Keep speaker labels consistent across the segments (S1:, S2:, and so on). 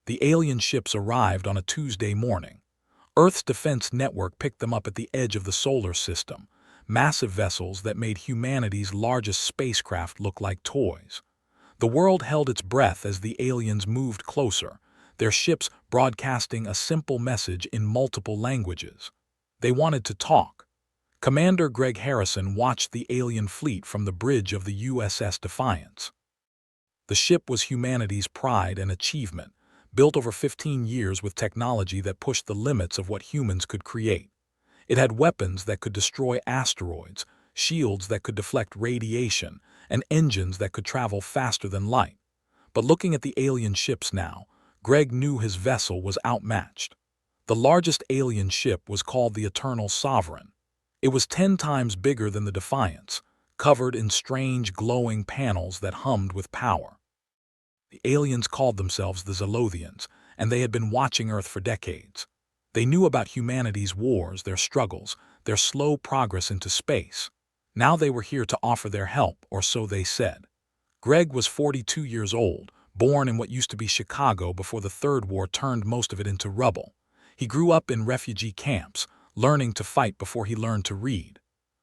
S1: The alien ships arrived on a Tuesday morning. Earth's defense network picked them up at the edge of the solar system, massive vessels that made humanity's largest spacecraft look like toys. The world held its breath as the aliens moved closer, their ships broadcasting a simple message in multiple languages. They wanted to talk. Commander Greg Harrison watched the alien fleet from the bridge of the USS Defiance. The ship was humanity's pride and achievement, built over 15 years with technology that pushed the limits of what humans could create. It had weapons that could destroy asteroids, shields that could deflect radiation, and engines that could travel faster than light. But looking at the alien ships now, Greg knew his vessel was outmatched. The largest alien ship was called the Eternal Sovereign. It was 10 times bigger than the Defiance, covered in strange glowing panels that hummed with power. The aliens called themselves the Zoaththeians, and they had been watching Earth for decades. They knew about humanity's wars, their struggles, their slow progress into space. Now they were here to offer their help, or so they said. Greg was 42 years old, born in what used to be Chicago before the Third War turned most of it into rubble. He grew up in refugee camps, learning to fight before he learned to read.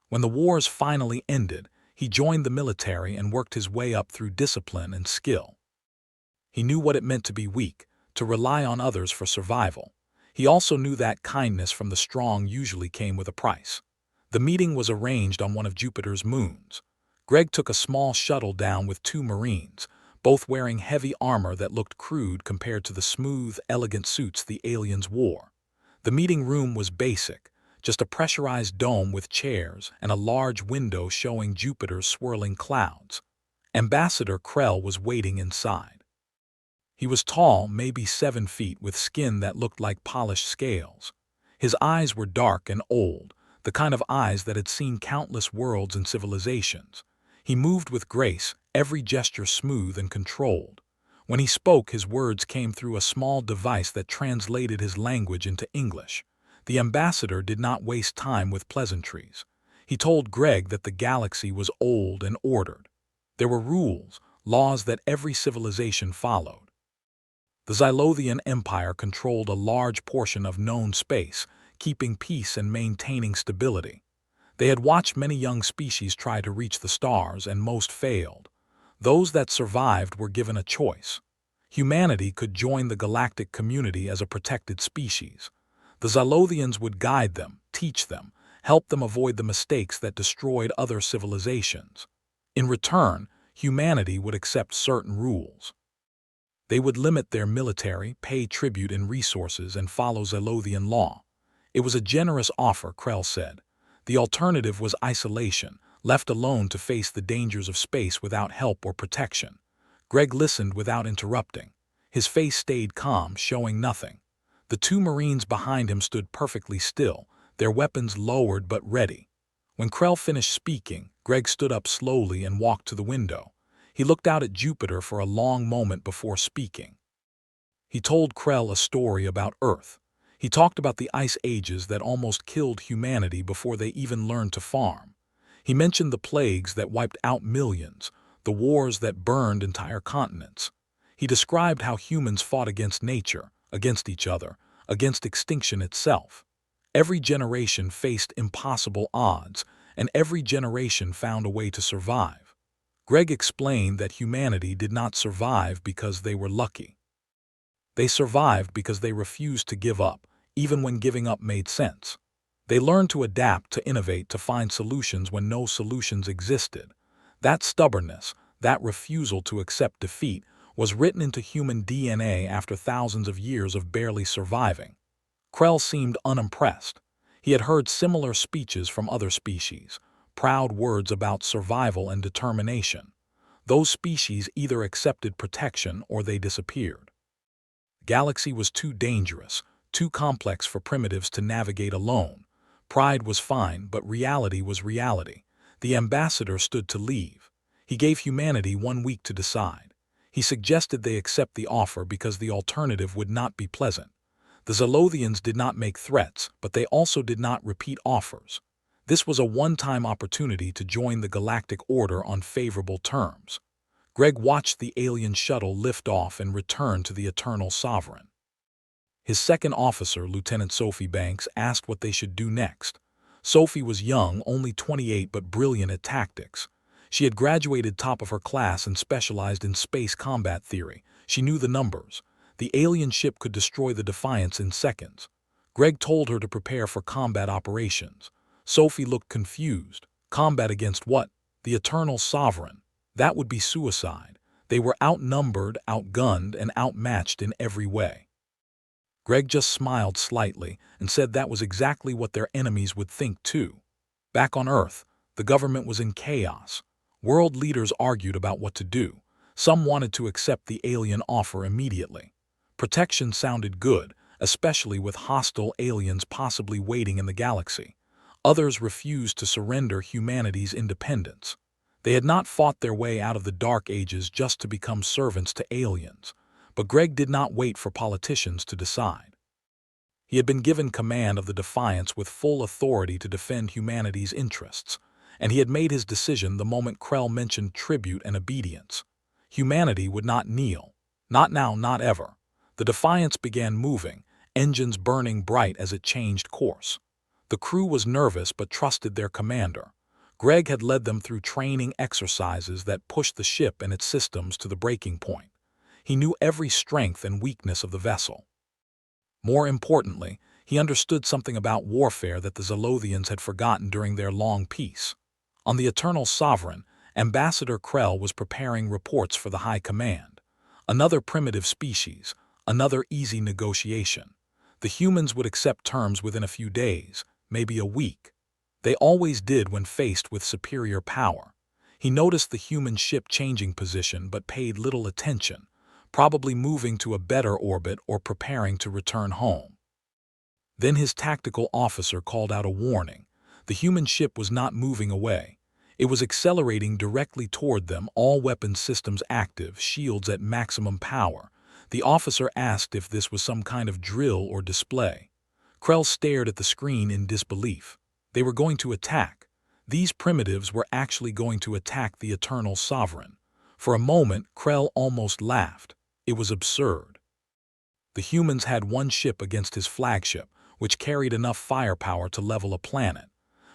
S1: When the wars finally ended, he joined the military and worked his way up through discipline and skill. He knew what it meant to be weak, to rely on others for survival. He also knew that kindness from the strong usually came with a price. The meeting was arranged on one of Jupiter's moons. Greg took a small shuttle down with 2 Marines, both wearing heavy armor that looked crude compared to the smooth, elegant suits the aliens wore. The meeting room was basic, just a pressurized dome with chairs and a large window showing Jupiter's swirling clouds. Ambassador Krell was waiting inside. He was tall, maybe 7 feet, with skin that looked like polished scales. His eyes were dark and old, the kind of eyes that had seen countless worlds and civilizations. He moved with grace, every gesture smooth and controlled. When he spoke, his words came through a small device that translated his language into English. The ambassador did not waste time with pleasantries. He told Greg that the galaxy was old and ordered. There were rules, laws that every civilization followed. The Zoaththeian Empire controlled a large portion of known space, keeping peace and maintaining stability. They had watched many young species try to reach the stars, and most failed. Those that survived were given a choice. Humanity could join the galactic community as a protected species. The Zoaththeians would guide them, teach them, help them avoid the mistakes that destroyed other civilizations. In return, humanity would accept certain rules. They would limit their military, pay tribute and resources, and follow Zoaththeian law. It was a generous offer, Krell said. The alternative was isolation, left alone to face the dangers of space without help or protection. Greg listened without interrupting. His face stayed calm, showing nothing. The 2 Marines behind him stood perfectly still, their weapons lowered but ready. When Krell finished speaking, Greg stood up slowly and walked to the window. He looked out at Jupiter for a long moment before speaking. He told Krell a story about Earth. He talked about the ice ages that almost killed humanity before they even learned to farm. He mentioned the plagues that wiped out millions, the wars that burned entire continents. He described how humans fought against nature, against each other, against extinction itself. Every generation faced impossible odds, and every generation found a way to survive. Greg explained that humanity did not survive because they were lucky. They survived because they refused to give up, even when giving up made sense. They learned to adapt, to innovate, to find solutions when no solutions existed. That stubbornness, that refusal to accept defeat, was written into human DNA after thousands of years of barely surviving. Krell seemed unimpressed. He had heard similar speeches from other species, proud words about survival and determination. Those species either accepted protection or they disappeared. The galaxy was too dangerous, too complex for primitives to navigate alone. Pride was fine, but reality was reality. The ambassador stood to leave. He gave humanity 1 week to decide. He suggested they accept the offer because the alternative would not be pleasant. The Zoaththeians did not make threats, but they also did not repeat offers. This was a one-time opportunity to join the galactic order on favorable terms. Greg watched the alien shuttle lift off and return to the Eternal Sovereign. His second officer, Lieutenant Sophie Banks, asked what they should do next. Sophie was young, only 28, but brilliant at tactics. She had graduated top of her class and specialized in space combat theory. She knew the numbers. The alien ship could destroy the Defiants in seconds. Greg told her to prepare for combat operations. Sophie looked confused. Combat against what? The Eternal Sovereign. That would be suicide. They were outnumbered, outgunned, and outmatched in every way. Greg just smiled slightly and said that was exactly what their enemies would think too. Back on Earth, the government was in chaos. World leaders argued about what to do. Some wanted to accept the alien offer immediately. Protection sounded good, especially with hostile aliens possibly waiting in the galaxy. Others refused to surrender humanity's independence. They had not fought their way out of the Dark Ages just to become servants to aliens. But Greg did not wait for politicians to decide. He had been given command of the Defiants with full authority to defend humanity's interests, and he had made his decision the moment Krell mentioned tribute and obedience. Humanity would not kneel. Not now, not ever. The Defiants began moving, engines burning bright as it changed course. The crew was nervous but trusted their commander. Greg had led them through training exercises that pushed the ship and its systems to the breaking point. He knew every strength and weakness of the vessel. More importantly, he understood something about warfare that the Zoaththeians had forgotten during their long peace. On the Eternal Sovereign, Ambassador Krell was preparing reports for the High Command. Another primitive species, another easy negotiation. The humans would accept terms within a few days, maybe a week. They always did when faced with superior power. He noticed the human ship changing position but paid little attention, probably moving to a better orbit or preparing to return home. Then his tactical officer called out a warning. The human ship was not moving away. It was accelerating directly toward them, all weapon systems active, shields at maximum power. The officer asked if this was some kind of drill or display. Krell stared at the screen in disbelief. They were going to attack. These primitives were actually going to attack the Eternal Sovereign. For a moment, Krell almost laughed. It was absurd. The humans had one ship against his flagship, which carried enough firepower to level a planet.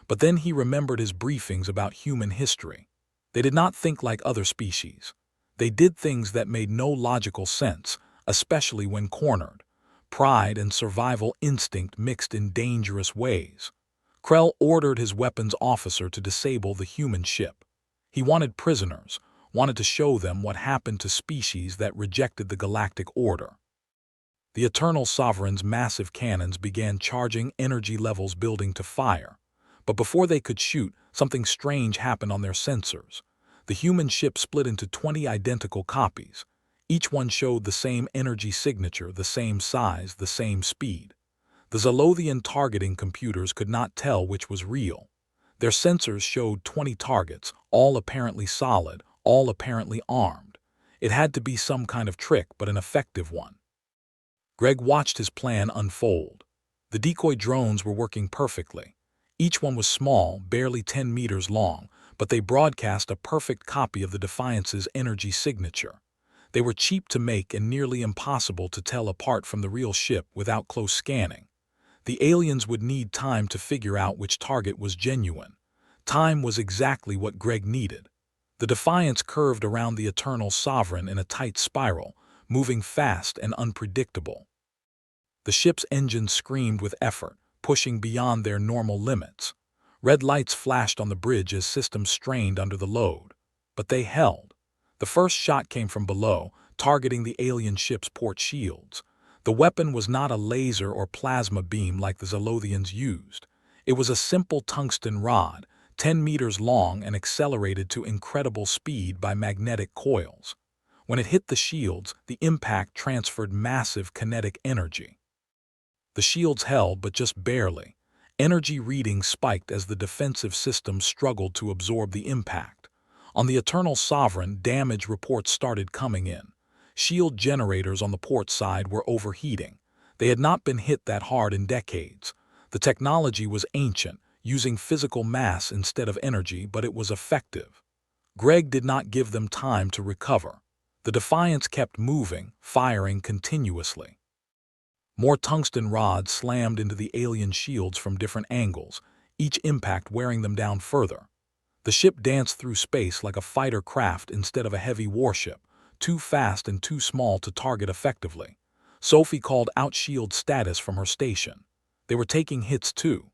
S1: But then he remembered his briefings about human history. They did not think like other species. They did things that made no logical sense, especially when cornered. Pride and survival instinct mixed in dangerous ways. Krell ordered his weapons officer to disable the human ship. He wanted prisoners, wanted to show them what happened to species that rejected the Galactic Order. The Eternal Sovereign's massive cannons began charging, energy levels building to fire. But before they could shoot, something strange happened on their sensors. The human ship split into 20 identical copies. Each one showed the same energy signature, the same size, the same speed. The Zoaththeian targeting computers could not tell which was real. Their sensors showed 20 targets, all apparently solid, all apparently armed. It had to be some kind of trick, but an effective one. Greg watched his plan unfold. The decoy drones were working perfectly. Each one was small, barely 10 meters long, but they broadcast a perfect copy of the Defiance's energy signature. They were cheap to make and nearly impossible to tell apart from the real ship without close scanning. The aliens would need time to figure out which target was genuine. Time was exactly what Greg needed. The Defiance curved around the Eternal Sovereign in a tight spiral, moving fast and unpredictable. The ship's engines screamed with effort, pushing beyond their normal limits. Red lights flashed on the bridge as systems strained under the load. But they held. The first shot came from below, targeting the alien ship's port shields. The weapon was not a laser or plasma beam like the Zoaththeians used. It was a simple tungsten rod, 10 meters long and accelerated to incredible speed by magnetic coils. When it hit the shields, the impact transferred massive kinetic energy. The shields held, but just barely. Energy readings spiked as the defensive systems struggled to absorb the impact. On the Eternal Sovereign, damage reports started coming in. Shield generators on the port side were overheating. They had not been hit that hard in decades. The technology was ancient, using physical mass instead of energy, but it was effective. Greg did not give them time to recover. The Defiants kept moving, firing continuously. More tungsten rods slammed into the alien shields from different angles, each impact wearing them down further. The ship danced through space like a fighter craft instead of a heavy warship, too fast and too small to target effectively. Sophie called out shield status from her station. They were taking hits too.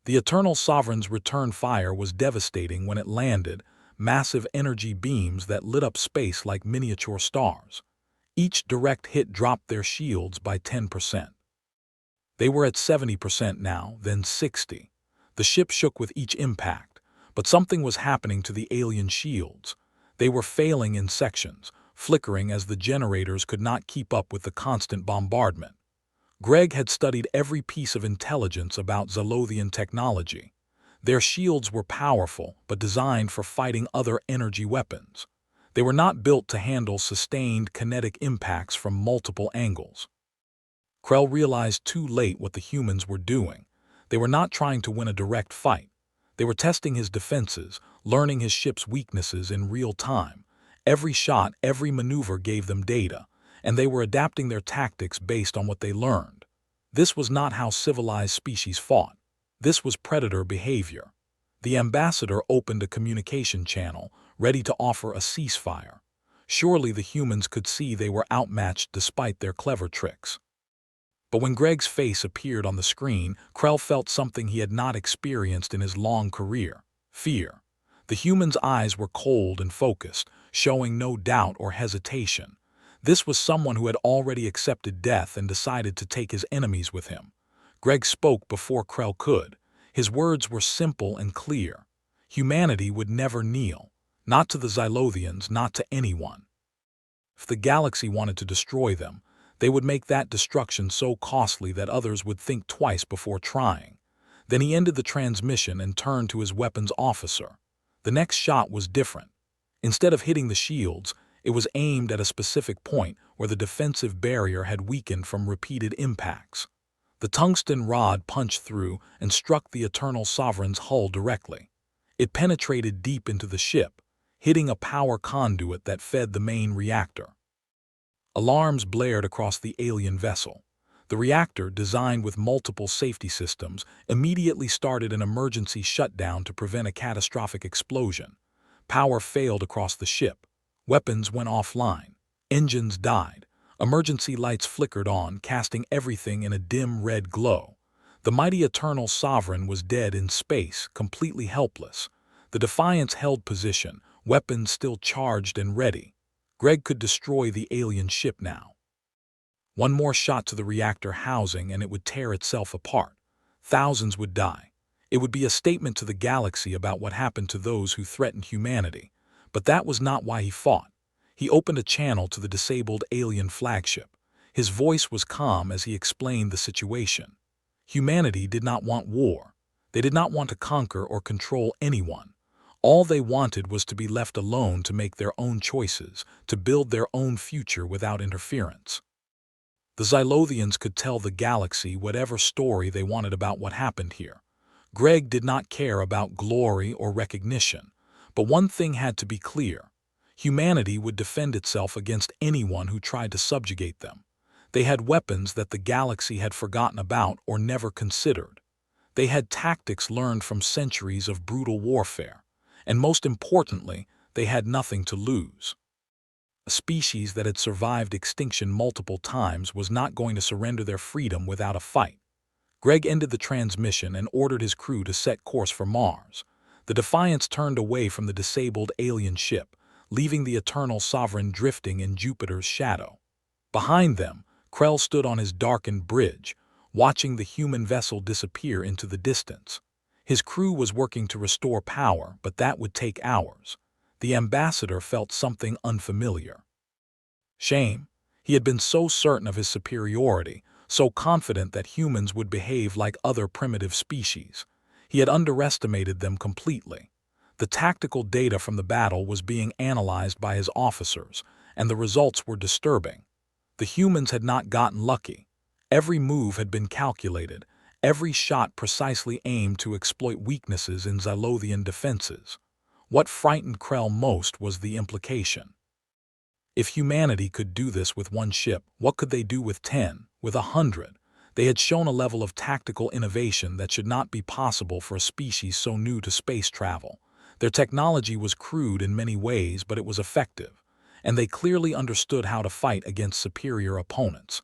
S1: The Eternal Sovereign's return fire was devastating when it landed, massive energy beams that lit up space like miniature stars. Each direct hit dropped their shields by 10%. They were at 70% now, then 60%. The ship shook with each impact, but something was happening to the alien shields. They were failing in sections, flickering as the generators could not keep up with the constant bombardment. Greg had studied every piece of intelligence about Zoaththeian technology. Their shields were powerful, but designed for fighting other energy weapons. They were not built to handle sustained kinetic impacts from multiple angles. Krell realized too late what the humans were doing. They were not trying to win a direct fight. They were testing his defenses, learning his ship's weaknesses in real time. Every shot, every maneuver gave them data, and they were adapting their tactics based on what they learned. This was not how civilized species fought. This was predator behavior. The ambassador opened a communication channel, ready to offer a ceasefire. Surely the humans could see they were outmatched despite their clever tricks. But when Greg's face appeared on the screen, Krell felt something he had not experienced in his long career: fear. The human's eyes were cold and focused, showing no doubt or hesitation. This was someone who had already accepted death and decided to take his enemies with him. Greg spoke before Krell could. His words were simple and clear. Humanity would never kneel. Not to the Zoaththeians, not to anyone. If the galaxy wanted to destroy them, they would make that destruction so costly that others would think twice before trying. Then he ended the transmission and turned to his weapons officer. The next shot was different. Instead of hitting the shields, it was aimed at a specific point where the defensive barrier had weakened from repeated impacts. The tungsten rod punched through and struck the Eternal Sovereign's hull directly. It penetrated deep into the ship, hitting a power conduit that fed the main reactor. Alarms blared across the alien vessel. The reactor, designed with multiple safety systems, immediately started an emergency shutdown to prevent a catastrophic explosion. Power failed across the ship. Weapons went offline. Engines died. Emergency lights flickered on, casting everything in a dim red glow. The mighty Eternal Sovereign was dead in space, completely helpless. The Defiants held position, weapons still charged and ready. Greg could destroy the alien ship now. One more shot to the reactor housing and it would tear itself apart. Thousands would die. It would be a statement to the galaxy about what happened to those who threatened humanity. But that was not why he fought. He opened a channel to the disabled alien flagship. His voice was calm as he explained the situation. Humanity did not want war. They did not want to conquer or control anyone. All they wanted was to be left alone to make their own choices, to build their own future without interference. The Zoaththeians could tell the galaxy whatever story they wanted about what happened here. Greg did not care about glory or recognition, but one thing had to be clear. Humanity would defend itself against anyone who tried to subjugate them. They had weapons that the galaxy had forgotten about or never considered. They had tactics learned from centuries of brutal warfare. And most importantly, they had nothing to lose. A species that had survived extinction multiple times was not going to surrender their freedom without a fight. Greg ended the transmission and ordered his crew to set course for Mars. The Defiants turned away from the disabled alien ship, leaving the Eternal Sovereign drifting in Jupiter's shadow. Behind them, Krell stood on his darkened bridge, watching the human vessel disappear into the distance. His crew was working to restore power, but that would take hours. The ambassador felt something unfamiliar. Shame. He had been so certain of his superiority, so confident that humans would behave like other primitive species. He had underestimated them completely. The tactical data from the battle was being analyzed by his officers, and the results were disturbing. The humans had not gotten lucky. Every move had been calculated, every shot precisely aimed to exploit weaknesses in Zoaththeian defenses. What frightened Krell most was the implication. If humanity could do this with one ship, what could they do with 10, with 100? They had shown a level of tactical innovation that should not be possible for a species so new to space travel. Their technology was crude in many ways, but it was effective, and they clearly understood how to fight against superior opponents.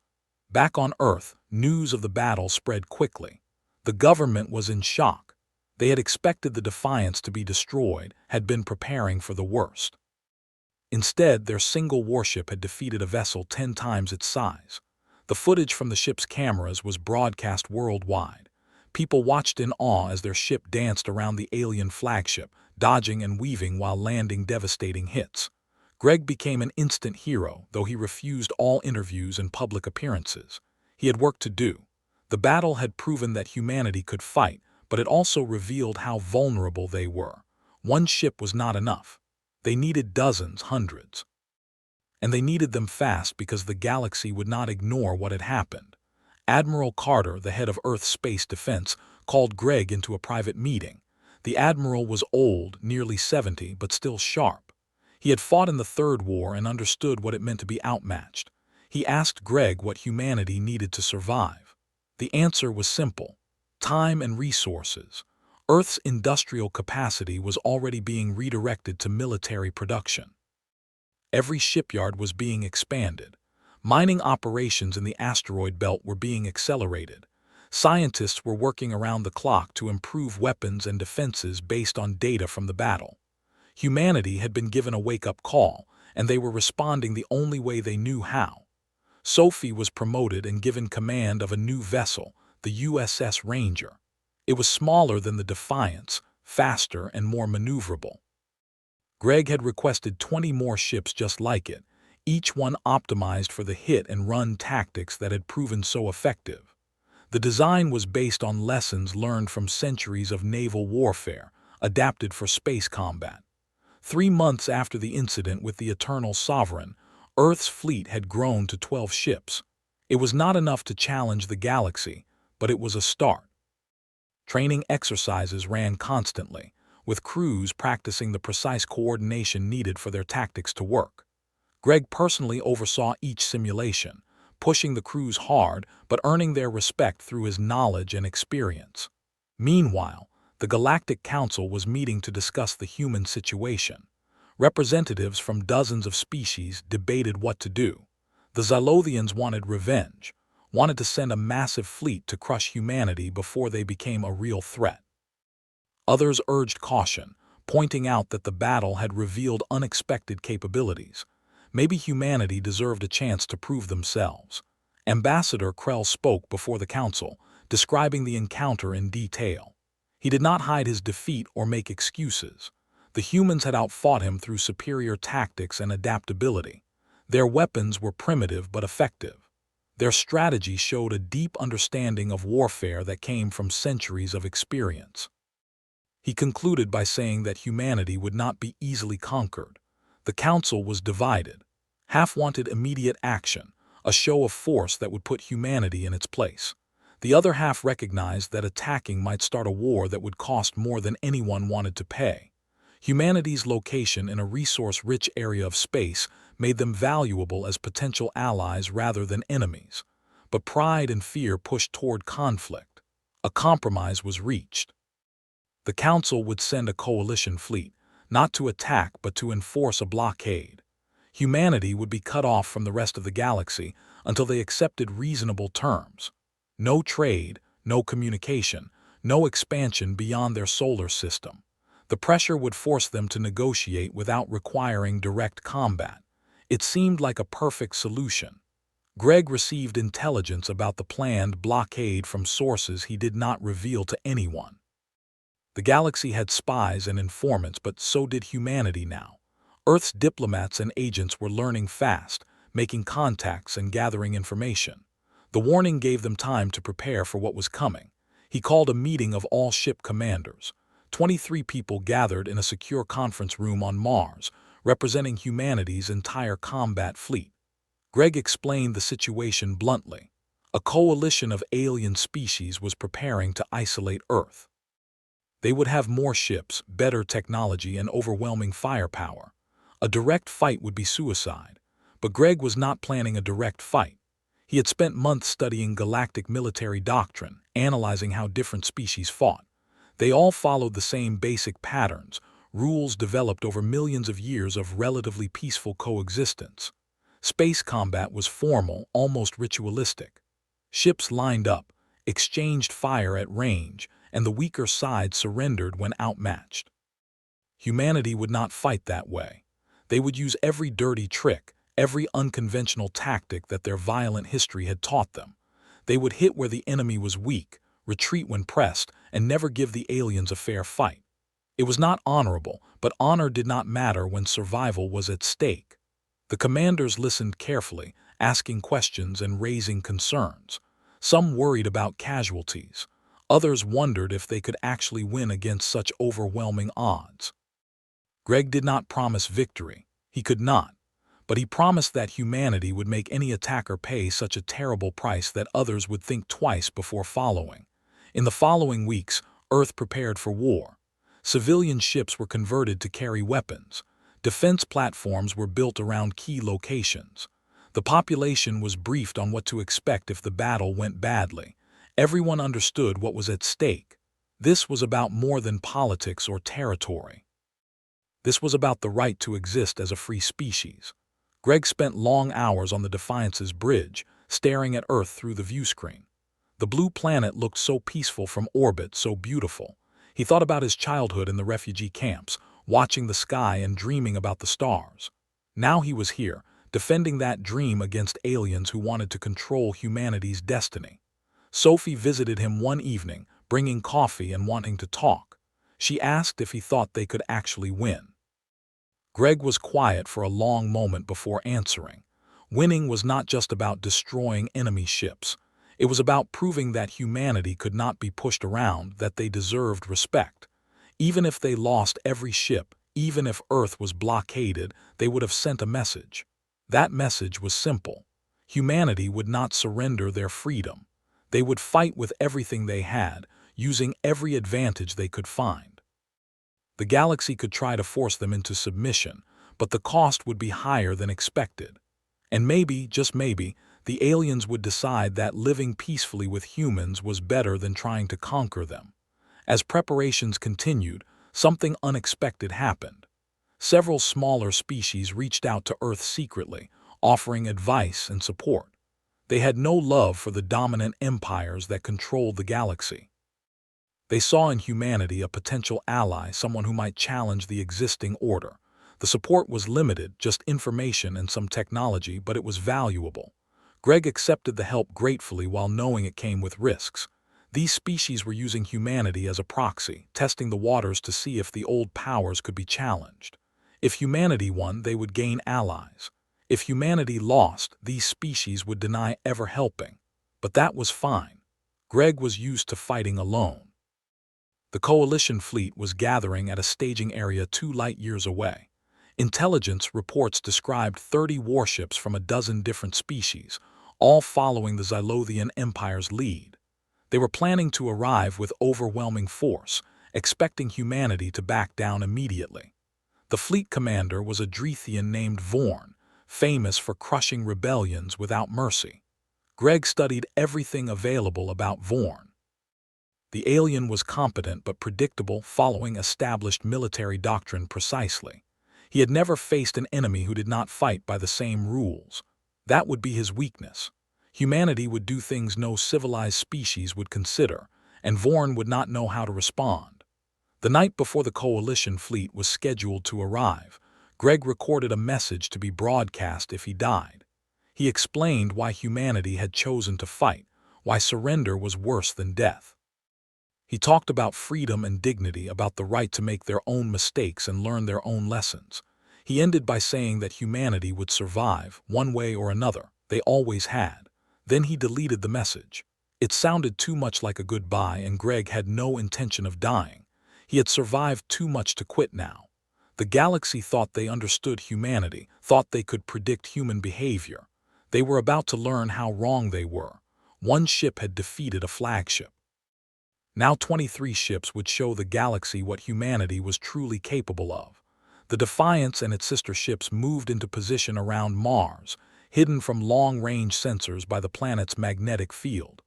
S1: Back on Earth, news of the battle spread quickly. The government was in shock. They had expected the Defiants to be destroyed, had been preparing for the worst. Instead, their single warship had defeated a vessel 10 times its size. The footage from the ship's cameras was broadcast worldwide. People watched in awe as their ship danced around the alien flagship, dodging and weaving while landing devastating hits. Greg became an instant hero, though he refused all interviews and public appearances. He had work to do. The battle had proven that humanity could fight, but it also revealed how vulnerable they were. One ship was not enough. They needed dozens, hundreds. And they needed them fast because the galaxy would not ignore what had happened. Admiral Carter, the head of Earth's space defense, called Greg into a private meeting. The admiral was old, nearly 70, but still sharp. He had fought in the Third War and understood what it meant to be outmatched. He asked Greg what humanity needed to survive. The answer was simple: time and resources. Earth's industrial capacity was already being redirected to military production. Every shipyard was being expanded. Mining operations in the asteroid belt were being accelerated. Scientists were working around the clock to improve weapons and defenses based on data from the battle. Humanity had been given a wake-up call, and they were responding the only way they knew how. Sophie was promoted and given command of a new vessel, the USS Ranger. It was smaller than the Defiants, faster and more maneuverable. Greg had requested 20 more ships just like it, each one optimized for the hit-and-run tactics that had proven so effective. The design was based on lessons learned from centuries of naval warfare, adapted for space combat. 3 months after the incident with the Eternal Sovereign, Earth's fleet had grown to 12 ships. It was not enough to challenge the galaxy, but it was a start. Training exercises ran constantly, with crews practicing the precise coordination needed for their tactics to work. Greg personally oversaw each simulation, pushing the crews hard but earning their respect through his knowledge and experience. Meanwhile, the Galactic Council was meeting to discuss the human situation. Representatives from dozens of species debated what to do. The Zoaththeians wanted revenge, wanted to send a massive fleet to crush humanity before they became a real threat. Others urged caution, pointing out that the battle had revealed unexpected capabilities. Maybe humanity deserved a chance to prove themselves. Ambassador Krell spoke before the council, describing the encounter in detail. He did not hide his defeat or make excuses. The humans had outfought him through superior tactics and adaptability. Their weapons were primitive but effective. Their strategy showed a deep understanding of warfare that came from centuries of experience. He concluded by saying that humanity would not be easily conquered. The council was divided. Half wanted immediate action, a show of force that would put humanity in its place. The other half recognized that attacking might start a war that would cost more than anyone wanted to pay. Humanity's location in a resource-rich area of space made them valuable as potential allies rather than enemies. But pride and fear pushed toward conflict. A compromise was reached. The Council would send a coalition fleet, not to attack but to enforce a blockade. Humanity would be cut off from the rest of the galaxy until they accepted reasonable terms. No trade, no communication, no expansion beyond their solar system. The pressure would force them to negotiate without requiring direct combat. It seemed like a perfect solution. Greg received intelligence about the planned blockade from sources he did not reveal to anyone. The galaxy had spies and informants, but so did humanity now. Earth's diplomats and agents were learning fast, making contacts and gathering information. The warning gave them time to prepare for what was coming. He called a meeting of all ship commanders. 23 people gathered in a secure conference room on Mars, representing humanity's entire combat fleet. Greg explained the situation bluntly. A coalition of alien species was preparing to isolate Earth. They would have more ships, better technology, and overwhelming firepower. A direct fight would be suicide. But Greg was not planning a direct fight. He had spent months studying galactic military doctrine, analyzing how different species fought. They all followed the same basic patterns, rules developed over millions of years of relatively peaceful coexistence. Space combat was formal, almost ritualistic. Ships lined up, exchanged fire at range, and the weaker side surrendered when outmatched. Humanity would not fight that way. They would use every dirty trick, every unconventional tactic that their violent history had taught them. They would hit where the enemy was weak, retreat when pressed, and never give the aliens a fair fight. It was not honorable, but honor did not matter when survival was at stake. The commanders listened carefully, asking questions and raising concerns. Some worried about casualties. Others wondered if they could actually win against such overwhelming odds. Greg did not promise victory. He could not. But he promised that humanity would make any attacker pay such a terrible price that others would think twice before following. In the following weeks, Earth prepared for war. Civilian ships were converted to carry weapons. Defense platforms were built around key locations. The population was briefed on what to expect if the battle went badly. Everyone understood what was at stake. This was about more than politics or territory. This was about the right to exist as a free species. Greg spent long hours on the Defiance's bridge, staring at Earth through the viewscreen. The blue planet looked so peaceful from orbit, so beautiful. He thought about his childhood in the refugee camps, watching the sky and dreaming about the stars. Now he was here, defending that dream against aliens who wanted to control humanity's destiny. Sophie visited him one evening, bringing coffee and wanting to talk. She asked if he thought they could actually win. Greg was quiet for a long moment before answering. Winning was not just about destroying enemy ships. It was about proving that humanity could not be pushed around, that they deserved respect. Even if they lost every ship, even if Earth was blockaded, they would have sent a message. That message was simple. Humanity would not surrender their freedom. They would fight with everything they had, using every advantage they could find. The galaxy could try to force them into submission, but the cost would be higher than expected. And maybe, just maybe, the aliens would decide that living peacefully with humans was better than trying to conquer them. As preparations continued, something unexpected happened. Several smaller species reached out to Earth secretly, offering advice and support. They had no love for the dominant empires that controlled the galaxy. They saw in humanity a potential ally, someone who might challenge the existing order. The support was limited, just information and some technology, but it was valuable. Greg accepted the help gratefully while knowing it came with risks. These species were using humanity as a proxy, testing the waters to see if the old powers could be challenged. If humanity won, they would gain allies. If humanity lost, these species would deny ever helping. But that was fine. Greg was used to fighting alone. The Coalition fleet was gathering at a staging area 2 light-years away. Intelligence reports described 30 warships from a dozen different species, all following the Zoaththeian Empire's lead. They were planning to arrive with overwhelming force, expecting humanity to back down immediately. The fleet commander was a Zoaththeian named Vorn, famous for crushing rebellions without mercy. Greg studied everything available about Vorn. The alien was competent but predictable, following established military doctrine precisely. He had never faced an enemy who did not fight by the same rules. That would be his weakness. Humanity would do things no civilized species would consider, and Vorn would not know how to respond. The night before the Coalition fleet was scheduled to arrive, Greg recorded a message to be broadcast if he died. He explained why humanity had chosen to fight, why surrender was worse than death. He talked about freedom and dignity, about the right to make their own mistakes and learn their own lessons. He ended by saying that humanity would survive, one way or another. They always had. Then he deleted the message. It sounded too much like a goodbye, and Greg had no intention of dying. He had survived too much to quit now. The galaxy thought they understood humanity, thought they could predict human behavior. They were about to learn how wrong they were. One ship had defeated a flagship. Now 23 ships would show the galaxy what humanity was truly capable of. The Defiance and its sister ships moved into position around Mars, hidden from long-range sensors by the planet's magnetic field.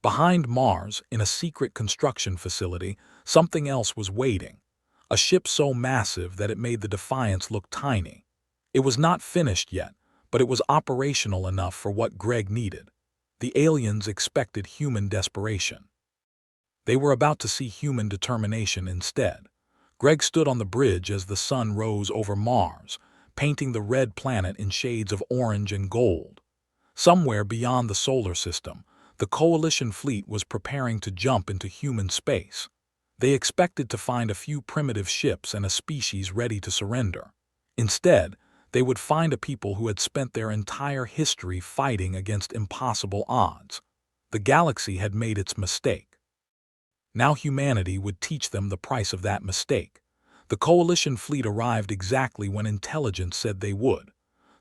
S1: Behind Mars, in a secret construction facility, something else was waiting. A ship so massive that it made the Defiance look tiny. It was not finished yet, but it was operational enough for what Greg needed. The aliens expected human desperation. They were about to see human determination instead. Greg stood on the bridge as the sun rose over Mars, painting the red planet in shades of orange and gold. Somewhere beyond the solar system, the Coalition fleet was preparing to jump into human space. They expected to find a few primitive ships and a species ready to surrender. Instead, they would find a people who had spent their entire history fighting against impossible odds. The galaxy had made its mistake. Now humanity would teach them the price of that mistake. The Coalition fleet arrived exactly when intelligence said they would.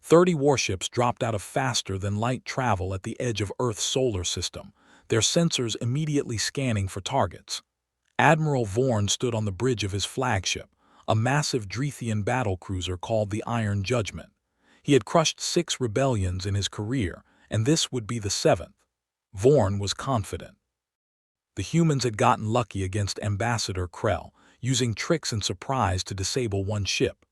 S1: 30 warships dropped out of faster-than-light travel at the edge of Earth's solar system, their sensors immediately scanning for targets. Admiral Vorn stood on the bridge of his flagship, a massive Zoaththeian battlecruiser called the Iron Judgment. He had crushed 6 rebellions in his career, and this would be the 7th. Vorn was confident. The humans had gotten lucky against Ambassador Krell, using tricks and surprise to disable one ship.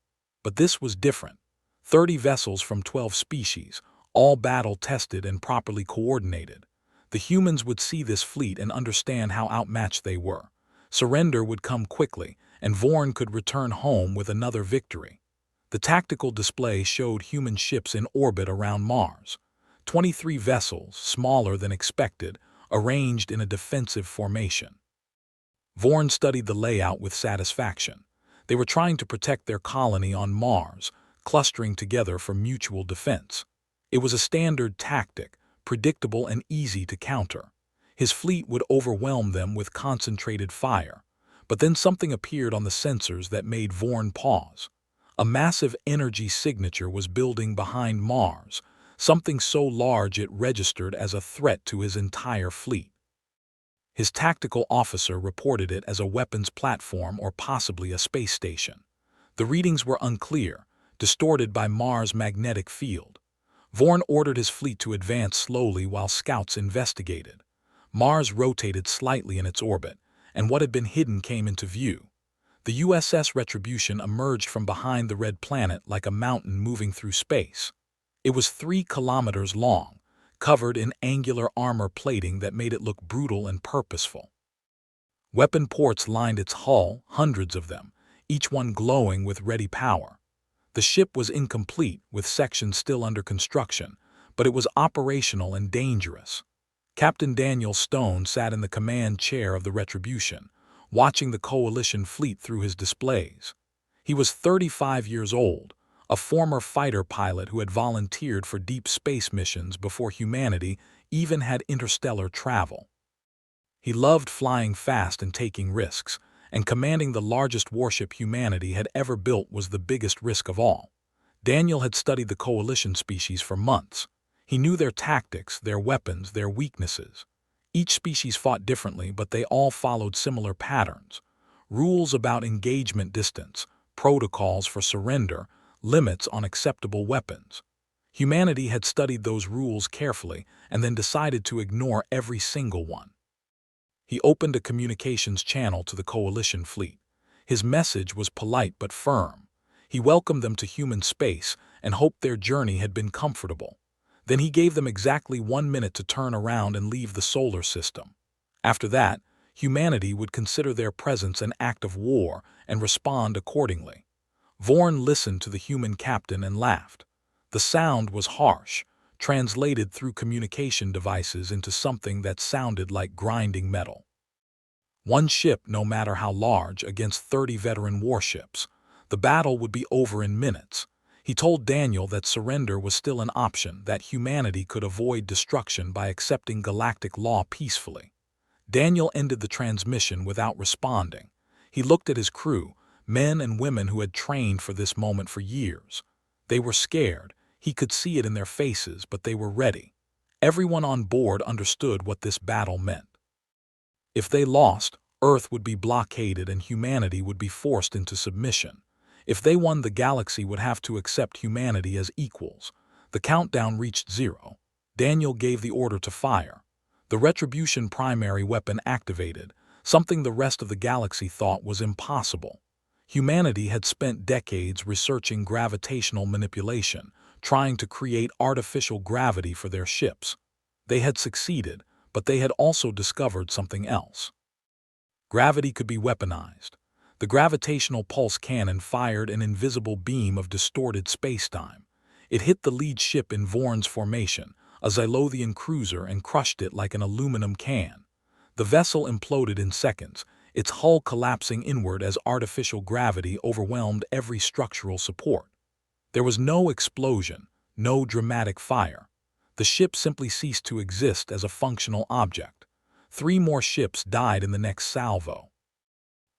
S1: But this was different. 30 vessels from 12 species, all battle-tested and properly coordinated. The humans would see this fleet and understand how outmatched they were. Surrender would come quickly, and Vorn could return home with another victory. The tactical display showed human ships in orbit around Mars. 23 vessels, smaller than expected, arranged in a defensive formation. Vorn studied the layout with satisfaction. They were trying to protect their colony on Mars, clustering together for mutual defense. It was a standard tactic, predictable and easy to counter. His fleet would overwhelm them with concentrated fire. But then something appeared on the sensors that made Vorn pause. A massive energy signature was building behind Mars, something so large it registered as a threat to his entire fleet. His tactical officer reported it as a weapons platform or possibly a space station. The readings were unclear, distorted by Mars' magnetic field. Vorn ordered his fleet to advance slowly while scouts investigated. Mars rotated slightly in its orbit, and what had been hidden came into view. The USS Retribution emerged from behind the red planet like a mountain moving through space. It was 3 kilometers long, covered in angular armor plating that made it look brutal and purposeful. Weapon ports lined its hull, hundreds of them, each one glowing with ready power. The ship was incomplete, with sections still under construction, but it was operational and dangerous. Captain Daniel Stone sat in the command chair of the Retribution, watching the Coalition fleet through his displays. He was 35 years old, a former fighter pilot who had volunteered for deep space missions before humanity even had interstellar travel. He loved flying fast and taking risks, and commanding the largest warship humanity had ever built was the biggest risk of all. Daniel had studied the Coalition species for months. He knew their tactics, their weapons, their weaknesses. Each species fought differently, but they all followed similar patterns. Rules about engagement distance, protocols for surrender, limits on acceptable weapons. Humanity had studied those rules carefully and then decided to ignore every single one. He opened a communications channel to the Coalition fleet. His message was polite but firm. He welcomed them to human space and hoped their journey had been comfortable. Then he gave them exactly 1 minute to turn around and leave the solar system. After that, humanity would consider their presence an act of war and respond accordingly. Vorn listened to the human captain and laughed. The sound was harsh, translated through communication devices into something that sounded like grinding metal. 1 ship, no matter how large, against 30 veteran warships. The battle would be over in minutes. He told Daniel that surrender was still an option, that humanity could avoid destruction by accepting galactic law peacefully. Daniel ended the transmission without responding. He looked at his crew, men and women who had trained for this moment for years. They were scared. He could see it in their faces, but they were ready. Everyone on board understood what this battle meant. If they lost, Earth would be blockaded and humanity would be forced into submission. If they won, the galaxy would have to accept humanity as equals. The countdown reached 0. Daniel gave the order to fire. The Retribution primary weapon activated, something the rest of the galaxy thought was impossible. Humanity had spent decades researching gravitational manipulation, trying to create artificial gravity for their ships. They had succeeded, but they had also discovered something else. Gravity could be weaponized. The gravitational pulse cannon fired an invisible beam of distorted spacetime. It hit the lead ship in Vorn's formation, a Zoaththeian cruiser, and crushed it like an aluminum can. The vessel imploded in seconds, its hull collapsing inward as artificial gravity overwhelmed every structural support. There was no explosion, no dramatic fire. The ship simply ceased to exist as a functional object. 3 more ships died in the next salvo.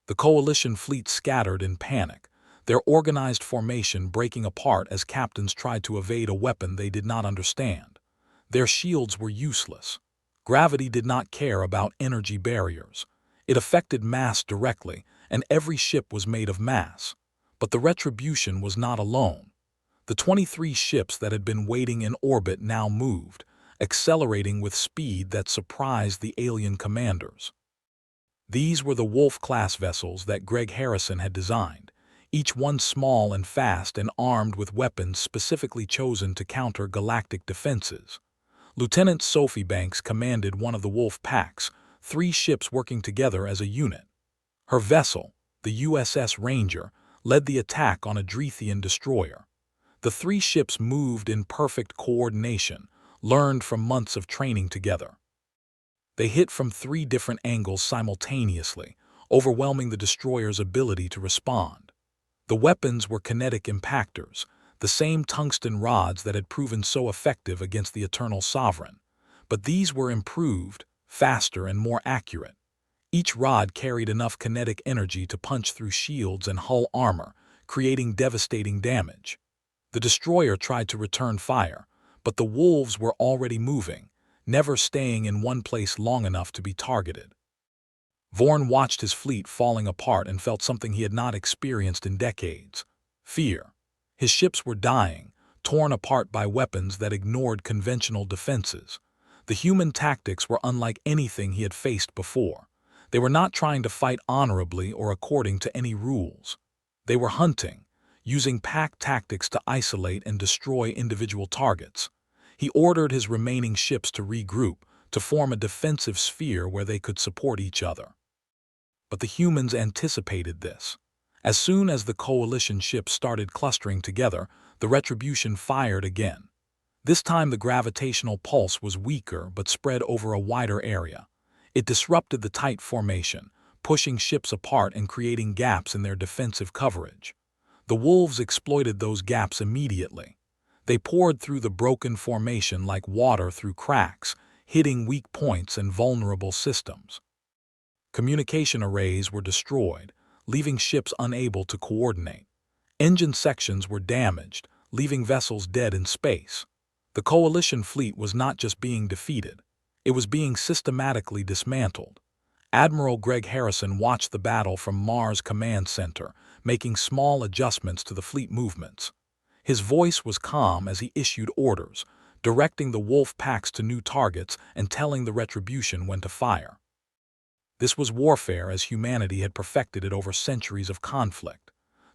S1: The coalition fleet scattered in panic, their organized formation breaking apart as captains tried to evade a weapon they did not understand. Their shields were useless. Gravity did not care about energy barriers. It affected mass directly, and every ship was made of mass. But the Retribution was not alone. The 23 ships that had been waiting in orbit now moved, accelerating with speed that surprised the alien commanders. These were the Wolf-class vessels that Greg Harrison had designed, each one small and fast and armed with weapons specifically chosen to counter galactic defenses. Lieutenant Sophie Banks commanded one of the Wolf packs, 3 ships working together as a unit. Her vessel, the USS Ranger, led the attack on a Zoaththeian destroyer. The 3 ships moved in perfect coordination, learned from months of training together. They hit from 3 different angles simultaneously, overwhelming the destroyer's ability to respond. The weapons were kinetic impactors, the same tungsten rods that had proven so effective against the Eternal Sovereign. But these were improved, faster, and more accurate. Each rod carried enough kinetic energy to punch through shields and hull armor, creating devastating damage. The destroyer tried to return fire, but the wolves were already moving, never staying in one place long enough to be targeted. Vorn watched his fleet falling apart and felt something he had not experienced in decades: fear. His ships were dying, torn apart by weapons that ignored conventional defenses. The human tactics were unlike anything he had faced before. They were not trying to fight honorably or according to any rules. They were hunting, using pack tactics to isolate and destroy individual targets. He ordered his remaining ships to regroup, to form a defensive sphere where they could support each other. But the humans anticipated this. As soon as the coalition ships started clustering together, the Retribution fired again. This time the gravitational pulse was weaker but spread over a wider area. It disrupted the tight formation, pushing ships apart and creating gaps in their defensive coverage. The wolves exploited those gaps immediately. They poured through the broken formation like water through cracks, hitting weak points and vulnerable systems. Communication arrays were destroyed, leaving ships unable to coordinate. Engine sections were damaged, leaving vessels dead in space. The coalition fleet was not just being defeated, it was being systematically dismantled. Admiral Greg Harrison watched the battle from Mars Command Center, making small adjustments to the fleet movements. His voice was calm as he issued orders, directing the wolf packs to new targets and telling the Retribution when to fire. This was warfare as humanity had perfected it over centuries of conflict.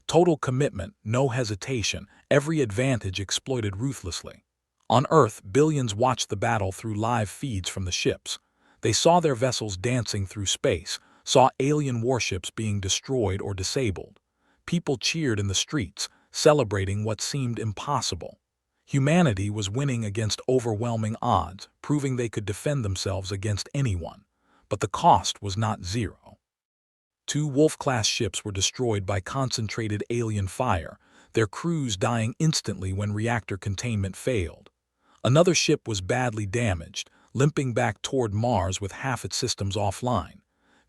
S1: Total commitment, no hesitation, every advantage exploited ruthlessly. On Earth, billions watched the battle through live feeds from the ships. They saw their vessels dancing through space, saw alien warships being destroyed or disabled. People cheered in the streets, celebrating what seemed impossible. Humanity was winning against overwhelming odds, proving they could defend themselves against anyone. But the cost was not zero. 2 Wolf-class ships were destroyed by concentrated alien fire, their crews dying instantly when reactor containment failed. Another ship was badly damaged, limping back toward Mars with half its systems offline.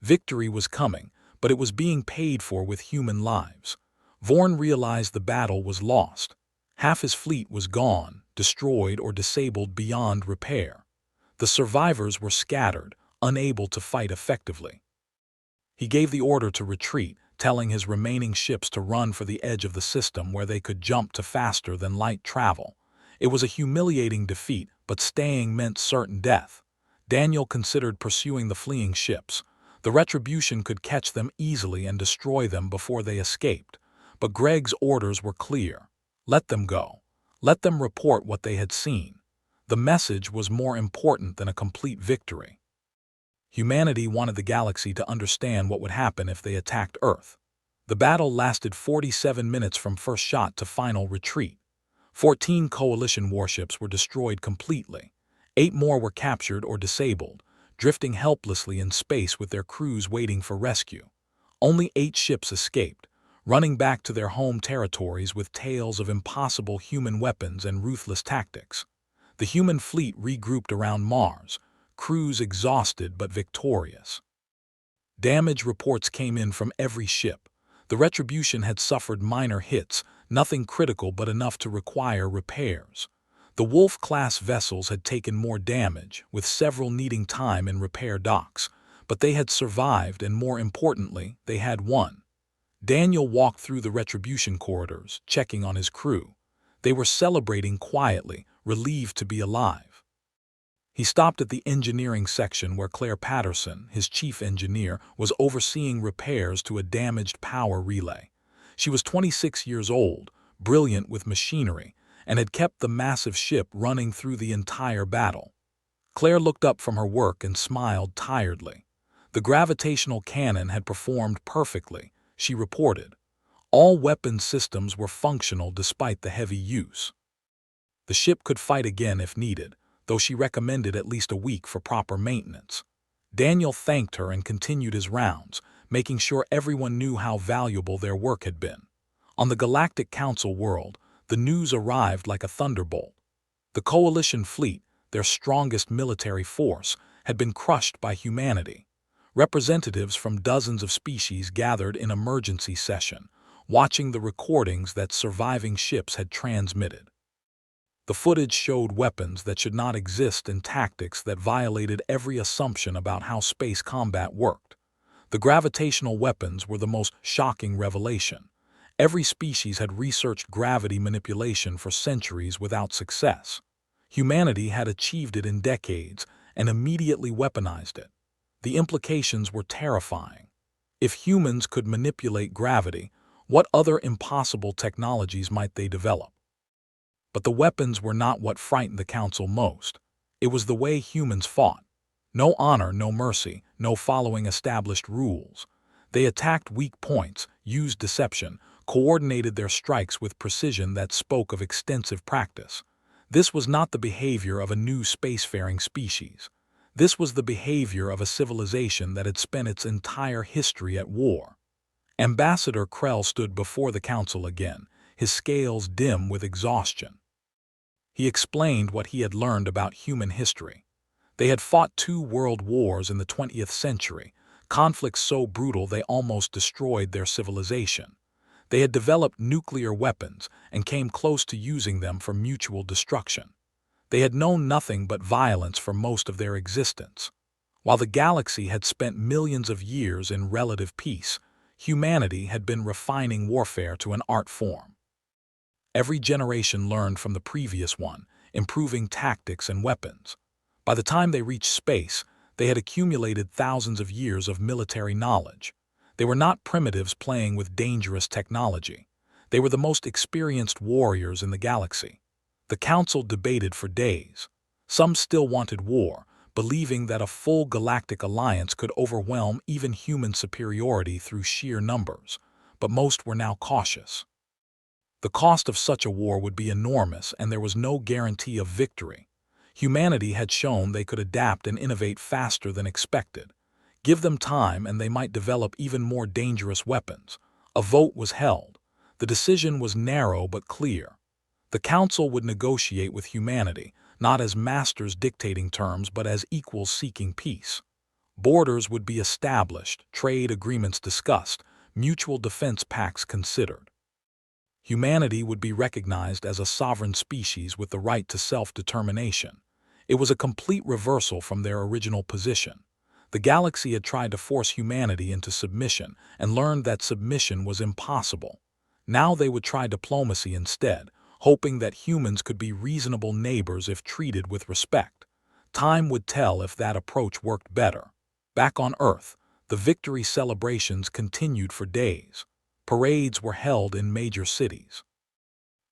S1: Victory was coming, but it was being paid for with human lives. Vorn realized the battle was lost. Half his fleet was gone, destroyed or disabled beyond repair. The survivors were scattered, unable to fight effectively. He gave the order to retreat, telling his remaining ships to run for the edge of the system where they could jump to faster than light travel. It was a humiliating defeat, but staying meant certain death. Daniel considered pursuing the fleeing ships. The retribution could catch them easily and destroy them before they escaped. But Greg's orders were clear. Let them go. Let them report what they had seen. The message was more important than a complete victory. Humanity wanted the galaxy to understand what would happen if they attacked Earth. The battle lasted 47 minutes from first shot to final retreat. 14 coalition warships were destroyed completely. 8 more were captured or disabled, drifting helplessly in space with their crews waiting for rescue. Only 8 ships escaped, running back to their home territories with tales of impossible human weapons and ruthless tactics. The human fleet regrouped around Mars, crews exhausted but victorious. Damage reports came in from every ship. The Retribution had suffered minor hits, nothing critical but enough to require repairs. The Wolf-class vessels had taken more damage, with several needing time in repair docks, but they had survived and, more importantly, they had won. Daniel walked through the Retribution corridors, checking on his crew. They were celebrating quietly, relieved to be alive. He stopped at the engineering section where Claire Patterson, his chief engineer, was overseeing repairs to a damaged power relay. She was 26 years old, brilliant with machinery, and had kept the massive ship running through the entire battle. Claire looked up from her work and smiled tiredly. The gravitational cannon had performed perfectly, she reported. All weapon systems were functional despite the heavy use. The ship could fight again if needed, though she recommended at least a week for proper maintenance. Daniel thanked her and continued his rounds, making sure everyone knew how valuable their work had been. On the Galactic Council world, the news arrived like a thunderbolt. The Coalition fleet, their strongest military force, had been crushed by humanity. Representatives from dozens of species gathered in emergency session, watching the recordings that surviving ships had transmitted. The footage showed weapons that should not exist and tactics that violated every assumption about how space combat worked. The gravitational weapons were the most shocking revelation. Every species had researched gravity manipulation for centuries without success. Humanity had achieved it in decades and immediately weaponized it. The implications were terrifying. If humans could manipulate gravity, what other impossible technologies might they develop? But the weapons were not what frightened the Council most. It was the way humans fought. No honor, no mercy, no following established rules. They attacked weak points, used deception, coordinated their strikes with precision that spoke of extensive practice. This was not the behavior of a new spacefaring species. This was the behavior of a civilization that had spent its entire history at war. Ambassador Krell stood before the Council again, his scales dim with exhaustion. He explained what he had learned about human history. They had fought 2 world wars in the 20th century, conflicts so brutal they almost destroyed their civilization. They had developed nuclear weapons and came close to using them for mutual destruction. They had known nothing but violence for most of their existence. While the galaxy had spent millions of years in relative peace, humanity had been refining warfare to an art form. Every generation learned from the previous one, improving tactics and weapons. By the time they reached space, they had accumulated thousands of years of military knowledge. They were not primitives playing with dangerous technology. They were the most experienced warriors in the galaxy. The Council debated for days. Some still wanted war, believing that a full galactic alliance could overwhelm even human superiority through sheer numbers, but most were now cautious. The cost of such a war would be enormous, and there was no guarantee of victory. Humanity had shown they could adapt and innovate faster than expected. Give them time and they might develop even more dangerous weapons. A vote was held. The decision was narrow but clear. The Council would negotiate with humanity, not as masters dictating terms but as equals seeking peace. Borders would be established, trade agreements discussed, mutual defense pacts considered. Humanity would be recognized as a sovereign species with the right to self-determination. It was a complete reversal from their original position. The galaxy had tried to force humanity into submission and learned that submission was impossible. Now they would try diplomacy instead, hoping that humans could be reasonable neighbors if treated with respect. Time would tell if that approach worked better. Back on Earth, the victory celebrations continued for days. Parades were held in major cities.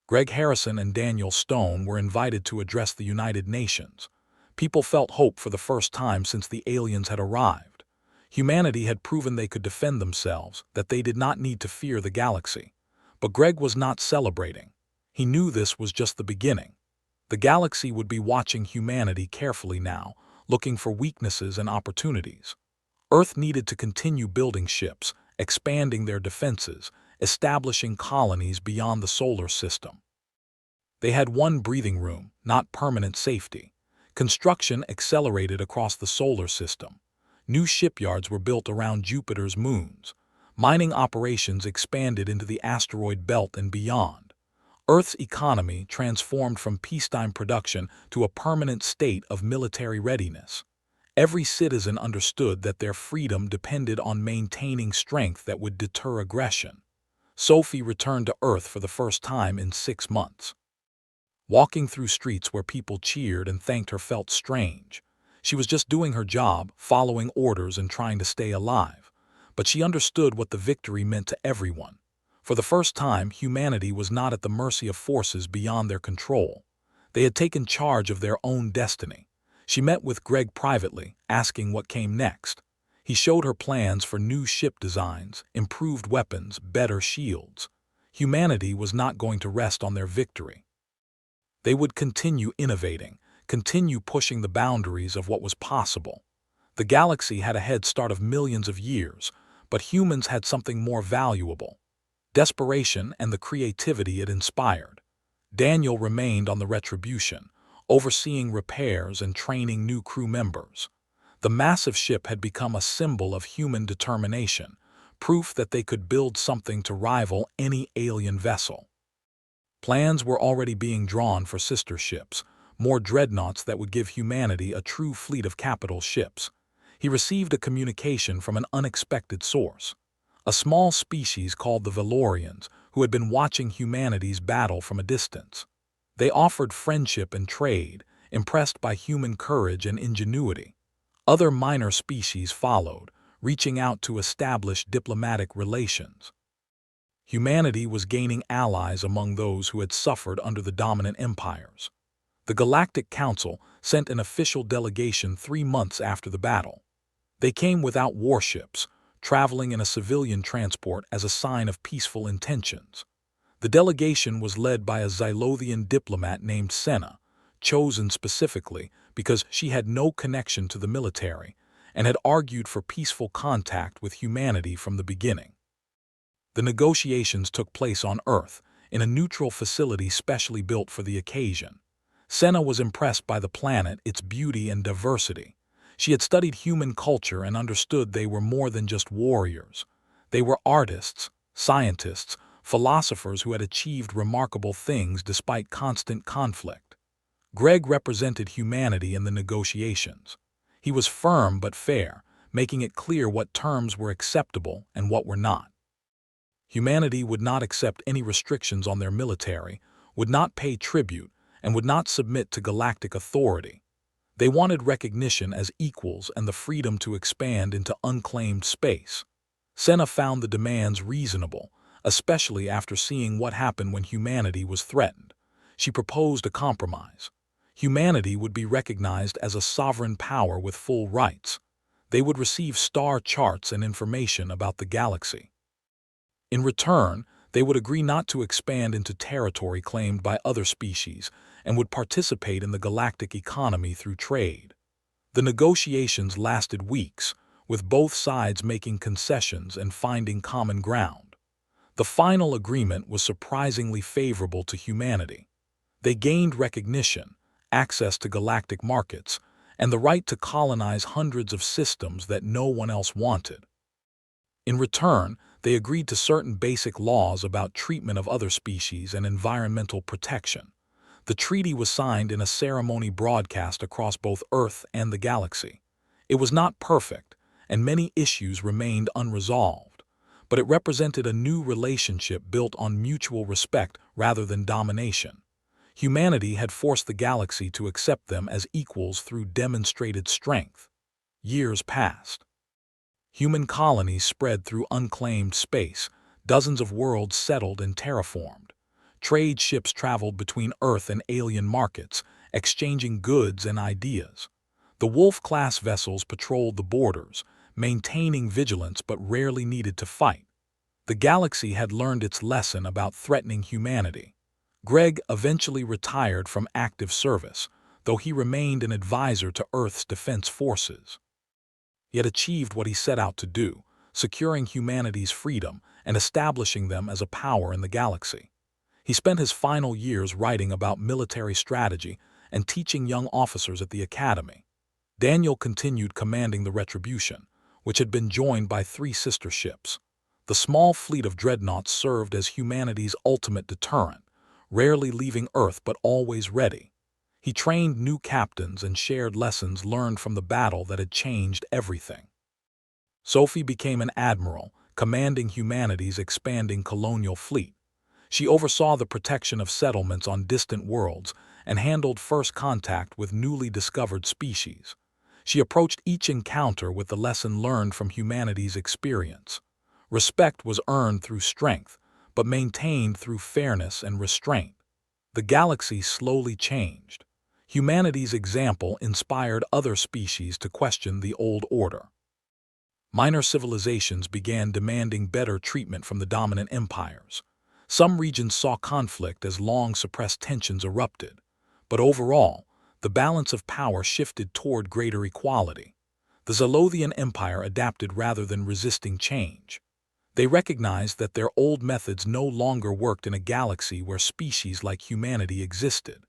S1: Greg Harrison and Daniel Stone were invited to address the United Nations. People felt hope for the first time since the aliens had arrived. Humanity had proven they could defend themselves, that they did not need to fear the galaxy. But Greg was not celebrating. He knew this was just the beginning. The galaxy would be watching humanity carefully now, looking for weaknesses and opportunities. Earth needed to continue building ships, expanding their defenses, establishing colonies beyond the solar system. They had one breathing room, not permanent safety. Construction accelerated across the solar system. New shipyards were built around Jupiter's moons. Mining operations expanded into the asteroid belt and beyond. Earth's economy transformed from peacetime production to a permanent state of military readiness. Every citizen understood that their freedom depended on maintaining strength that would deter aggression. Sophie returned to Earth for the first time in 6 months. Walking through streets where people cheered and thanked her felt strange. She was just doing her job, following orders and trying to stay alive. But she understood what the victory meant to everyone. For the first time, humanity was not at the mercy of forces beyond their control. They had taken charge of their own destiny. She met with Greg privately, asking what came next. He showed her plans for new ship designs, improved weapons, better shields. Humanity was not going to rest on their victory. They would continue innovating, continue pushing the boundaries of what was possible. The galaxy had a head start of millions of years, but humans had something more valuable: desperation and the creativity it inspired. Daniel remained on the Retribution, overseeing repairs and training new crew members. The massive ship had become a symbol of human determination, proof that they could build something to rival any alien vessel. Plans were already being drawn for sister ships, more dreadnoughts that would give humanity a true fleet of capital ships. He received a communication from an unexpected source. A small species called the Valorians, who had been watching humanity's battle from a distance. They offered friendship and trade, impressed by human courage and ingenuity. Other minor species followed, reaching out to establish diplomatic relations. Humanity was gaining allies among those who had suffered under the dominant empires. The Galactic Council sent an official delegation 3 months after the battle. They came without warships, traveling in a civilian transport as a sign of peaceful intentions. The delegation was led by a Zoaththeian diplomat named Senna, chosen specifically because she had no connection to the military and had argued for peaceful contact with humanity from the beginning. The negotiations took place on Earth, in a neutral facility specially built for the occasion. Senna was impressed by the planet, its beauty and diversity. She had studied human culture and understood they were more than just warriors. They were artists, scientists, philosophers who had achieved remarkable things despite constant conflict. Greg represented humanity in the negotiations. He was firm but fair, making it clear what terms were acceptable and what were not. Humanity would not accept any restrictions on their military, would not pay tribute, and would not submit to galactic authority. They wanted recognition as equals and the freedom to expand into unclaimed space. Senna found the demands reasonable, especially after seeing what happened when humanity was threatened. She proposed a compromise. Humanity would be recognized as a sovereign power with full rights. They would receive star charts and information about the galaxy. In return, they would agree not to expand into territory claimed by other species and would participate in the galactic economy through trade. The negotiations lasted weeks, with both sides making concessions and finding common ground. The final agreement was surprisingly favorable to humanity. They gained recognition, access to galactic markets, and the right to colonize hundreds of systems that no one else wanted. In return, they agreed to certain basic laws about treatment of other species and environmental protection. The treaty was signed in a ceremony broadcast across both Earth and the galaxy. It was not perfect, and many issues remained unresolved, but it represented a new relationship built on mutual respect rather than domination. Humanity had forced the galaxy to accept them as equals through demonstrated strength. Years passed. Human colonies spread through unclaimed space, dozens of worlds settled and terraformed. Trade ships traveled between Earth and alien markets, exchanging goods and ideas. The Wolf-class vessels patrolled the borders, maintaining vigilance but rarely needed to fight. The galaxy had learned its lesson about threatening humanity. Greg eventually retired from active service, though he remained an advisor to Earth's defense forces. He had achieved what he set out to do, securing humanity's freedom and establishing them as a power in the galaxy. He spent his final years writing about military strategy and teaching young officers at the academy. Daniel continued commanding the Retribution, which had been joined by 3 sister ships. The small fleet of dreadnoughts served as humanity's ultimate deterrent, rarely leaving Earth but always ready. He trained new captains and shared lessons learned from the battle that had changed everything. Sophie became an admiral, commanding humanity's expanding colonial fleet. She oversaw the protection of settlements on distant worlds and handled first contact with newly discovered species. She approached each encounter with the lesson learned from humanity's experience. Respect was earned through strength, but maintained through fairness and restraint. The galaxy slowly changed. Humanity's example inspired other species to question the old order. Minor civilizations began demanding better treatment from the dominant empires. Some regions saw conflict as long-suppressed tensions erupted, but overall, the balance of power shifted toward greater equality. The Zoaththeian Empire adapted rather than resisting change. They recognized that their old methods no longer worked in a galaxy where species like humanity existed.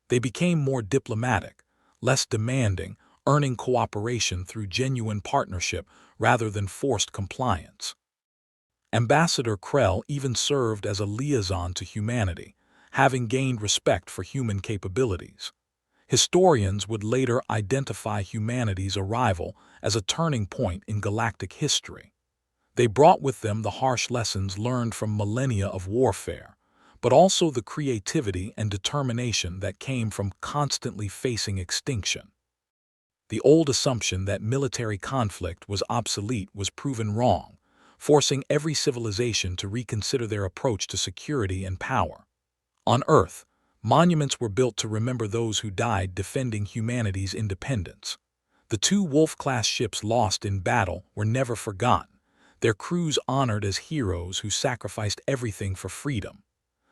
S1: They became more diplomatic, less demanding, earning cooperation through genuine partnership rather than forced compliance. Ambassador Krell even served as a liaison to humanity, having gained respect for human capabilities. Historians would later identify humanity's arrival as a turning point in galactic history. They brought with them the harsh lessons learned from millennia of warfare, but also the creativity and determination that came from constantly facing extinction. The old assumption that military conflict was obsolete was proven wrong, forcing every civilization to reconsider their approach to security and power. On Earth, monuments were built to remember those who died defending humanity's independence. The 2 Wolf-class ships lost in battle were never forgotten, their crews honored as heroes who sacrificed everything for freedom.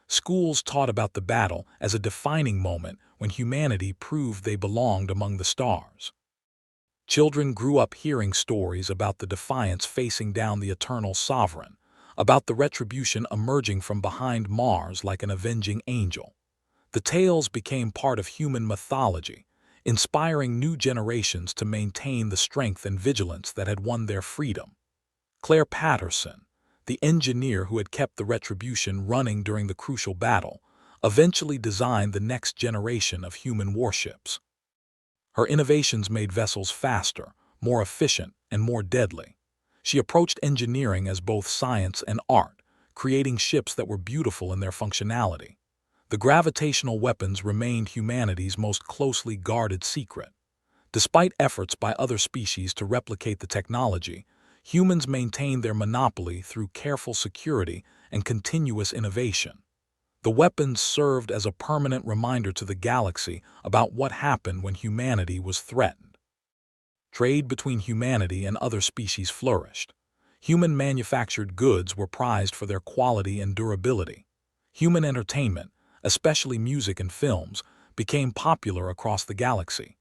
S1: Schools taught about the battle as a defining moment when humanity proved they belonged among the stars. Children grew up hearing stories about the defiants facing down the eternal sovereign, about the Retribution emerging from behind Mars like an avenging angel. The tales became part of human mythology, inspiring new generations to maintain the strength and vigilance that had won their freedom. Claire Patterson, the engineer who had kept the Retribution running during the crucial battle, eventually designed the next generation of human warships. Her innovations made vessels faster, more efficient, and more deadly. She approached engineering as both science and art, creating ships that were beautiful in their functionality. The gravitational weapons remained humanity's most closely guarded secret. Despite efforts by other species to replicate the technology, humans maintained their monopoly through careful security and continuous innovation. The weapons served as a permanent reminder to the galaxy about what happened when humanity was threatened. Trade between humanity and other species flourished. Human-manufactured goods were prized for their quality and durability. Human entertainment, especially music and films, became popular across the galaxy.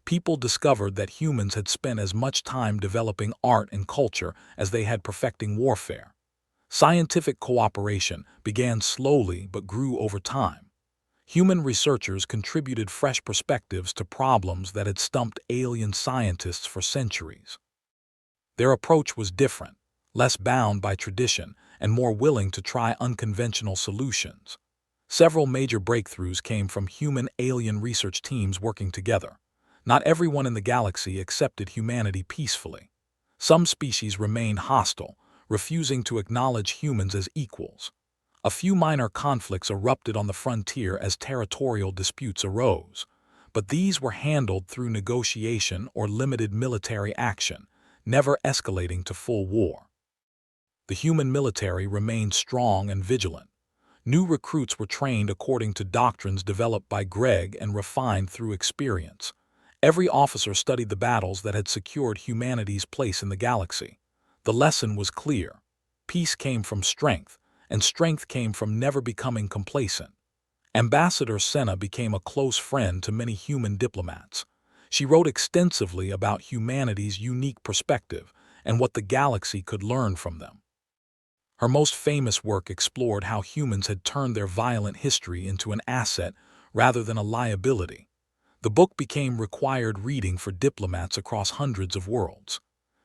S1: People discovered that humans had spent as much time developing art and culture as they had perfecting warfare. Scientific cooperation began slowly but grew over time. Human researchers contributed fresh perspectives to problems that had stumped alien scientists for centuries. Their approach was different, less bound by tradition and more willing to try unconventional solutions. Several major breakthroughs came from human-alien research teams working together. Not everyone in the galaxy accepted humanity peacefully. Some species remained hostile, refusing to acknowledge humans as equals. A few minor conflicts erupted on the frontier as territorial disputes arose, but these were handled through negotiation or limited military action, never escalating to full war. The human military remained strong and vigilant. New recruits were trained according to doctrines developed by Greg and refined through experience. Every officer studied the battles that had secured humanity's place in the galaxy. The lesson was clear. Peace came from strength, and strength came from never becoming complacent. Ambassador Senna became a close friend to many human diplomats. She wrote extensively about humanity's unique perspective and what the galaxy could learn from them. Her most famous work explored how humans had turned their violent history into an asset rather than a liability. The book became required reading for diplomats across hundreds of worlds.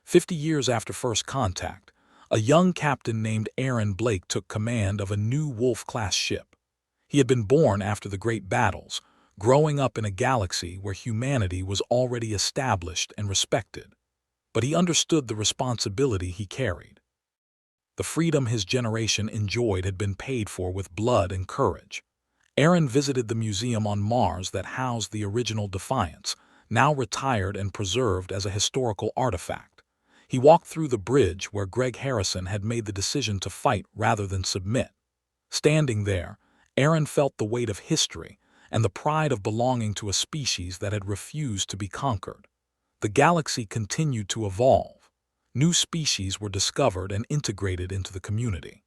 S1: 50 years after first contact, a young captain named Aaron Blake took command of a new Wolf-class ship. He had been born after the Great Battles, growing up in a galaxy where humanity was already established and respected. But he understood the responsibility he carried. The freedom his generation enjoyed had been paid for with blood and courage. Aaron visited the museum on Mars that housed the original Defiants, now retired and preserved as a historical artifact. He walked through the bridge where Greg Harrison had made the decision to fight rather than submit. Standing there, Aaron felt the weight of history and the pride of belonging to a species that had refused to be conquered. The galaxy continued to evolve. New species were discovered and integrated into the community.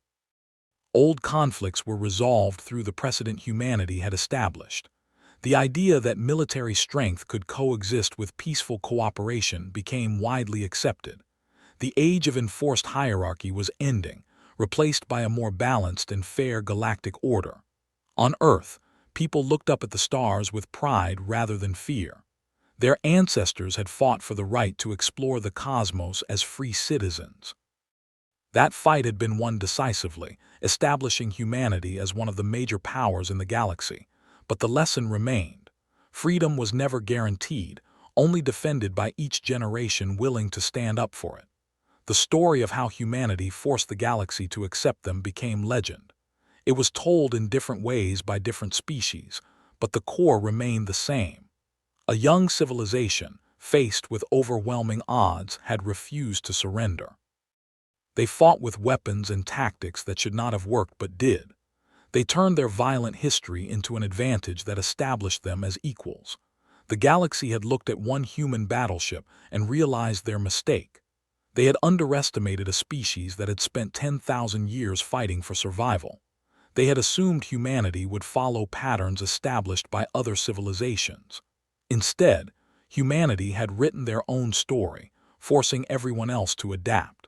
S1: Old conflicts were resolved through the precedent humanity had established. The idea that military strength could coexist with peaceful cooperation became widely accepted. The age of enforced hierarchy was ending, replaced by a more balanced and fair galactic order. On Earth, people looked up at the stars with pride rather than fear. Their ancestors had fought for the right to explore the cosmos as free citizens. That fight had been won decisively, establishing humanity as one of the major powers in the galaxy. But the lesson remained. Freedom was never guaranteed, only defended by each generation willing to stand up for it. The story of how humanity forced the galaxy to accept them became legend. It was told in different ways by different species, but the core remained the same. A young civilization, faced with overwhelming odds, had refused to surrender. They fought with weapons and tactics that should not have worked but did. They turned their violent history into an advantage that established them as equals. The galaxy had looked at one human battleship and realized their mistake. They had underestimated a species that had spent 10,000 years fighting for survival. They had assumed humanity would follow patterns established by other civilizations. Instead, humanity had written their own story, forcing everyone else to adapt.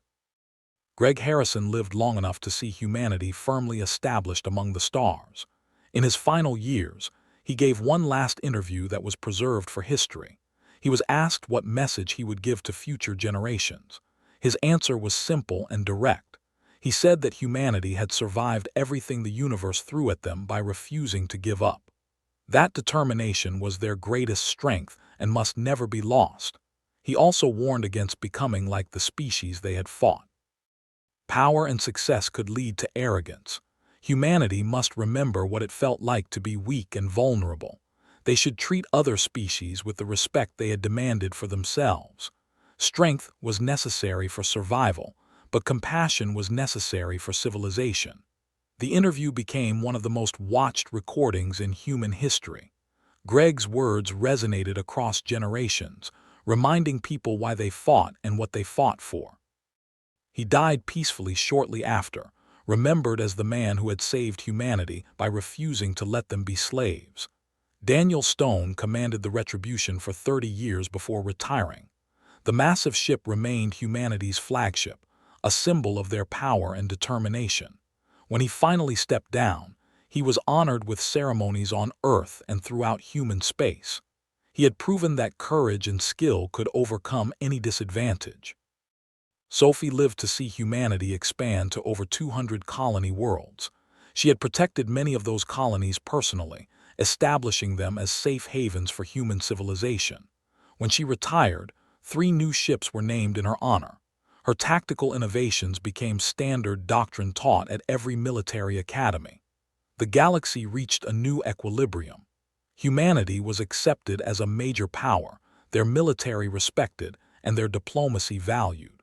S1: Greg Harrison lived long enough to see humanity firmly established among the stars. In his final years, he gave one last interview that was preserved for history. He was asked what message he would give to future generations. His answer was simple and direct. He said that humanity had survived everything the universe threw at them by refusing to give up. That determination was their greatest strength and must never be lost. He also warned against becoming like the species they had fought. Power and success could lead to arrogance. Humanity must remember what it felt like to be weak and vulnerable. They should treat other species with the respect they had demanded for themselves. Strength was necessary for survival, but compassion was necessary for civilization. The interview became one of the most watched recordings in human history. Greg's words resonated across generations, reminding people why they fought and what they fought for. He died peacefully shortly after, remembered as the man who had saved humanity by refusing to let them be slaves. Daniel Stone commanded the Retribution for 30 years before retiring. The massive ship remained humanity's flagship, a symbol of their power and determination. When he finally stepped down, he was honored with ceremonies on Earth and throughout human space. He had proven that courage and skill could overcome any disadvantage. Sophie lived to see humanity expand to over 200 colony worlds. She had protected many of those colonies personally, establishing them as safe havens for human civilization. When she retired, 3 new ships were named in her honor. Her tactical innovations became standard doctrine taught at every military academy. The galaxy reached a new equilibrium. Humanity was accepted as a major power, their military respected, and their diplomacy valued.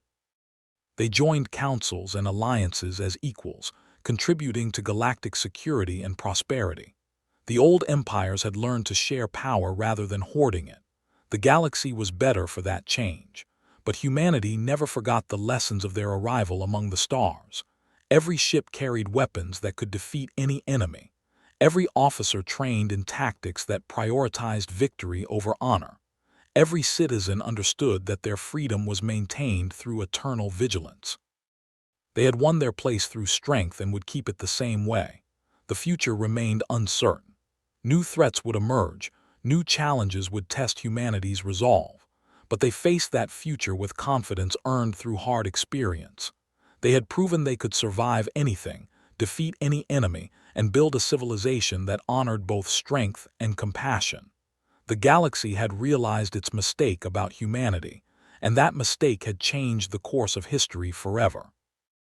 S1: They joined councils and alliances as equals, contributing to galactic security and prosperity. The old empires had learned to share power rather than hoarding it. The galaxy was better for that change. But humanity never forgot the lessons of their arrival among the stars. Every ship carried weapons that could defeat any enemy. Every officer trained in tactics that prioritized victory over honor. Every citizen understood that their freedom was maintained through eternal vigilance. They had won their place through strength and would keep it the same way. The future remained uncertain. New threats would emerge, new challenges would test humanity's resolve. But they faced that future with confidence earned through hard experience. They had proven they could survive anything, defeat any enemy, and build a civilization that honored both strength and compassion. The galaxy had realized its mistake about humanity, and that mistake had changed the course of history forever.